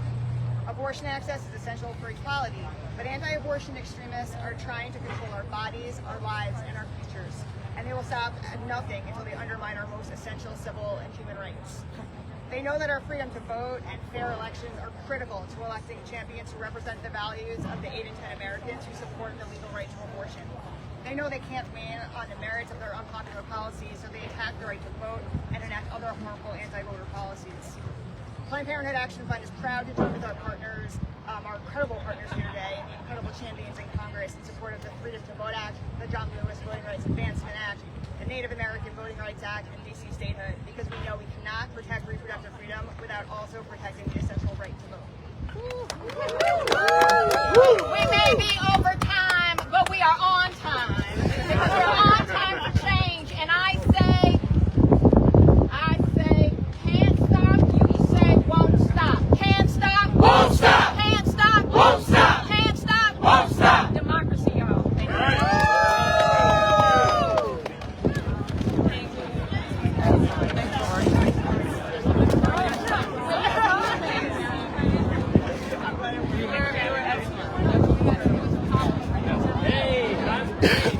Abortion access is essential for equality, but anti-abortion extremists are trying to control our bodies, our lives, and our futures. And they will stop at nothing until they undermine our most essential civil and human rights. They know that our freedom to vote and fair elections are critical to electing champions who represent the values of the 8 in 10 Americans who support the legal right to abortion. They know they can't win on the merits of their unpopular policies, so they attack the right to vote and enact other harmful anti-voter policies. Planned Parenthood Action Fund is proud to join with our partners, our incredible partners here today, and the incredible champions in Congress in support of the Freedom to Vote Act, the John Lewis Voting Rights Advancement Act, the Native American Voting Rights Act, and DC Statehood, because we know we cannot protect reproductive freedom without also protecting the essential right to vote. We may be over time, but we are on time. Because we're on time for change. And I say, can't stop, you say won't stop. Can't stop, won't stop. Can't stop, won't stop. Can't stop, won't stop. Democracy, y'all. Thank Hey,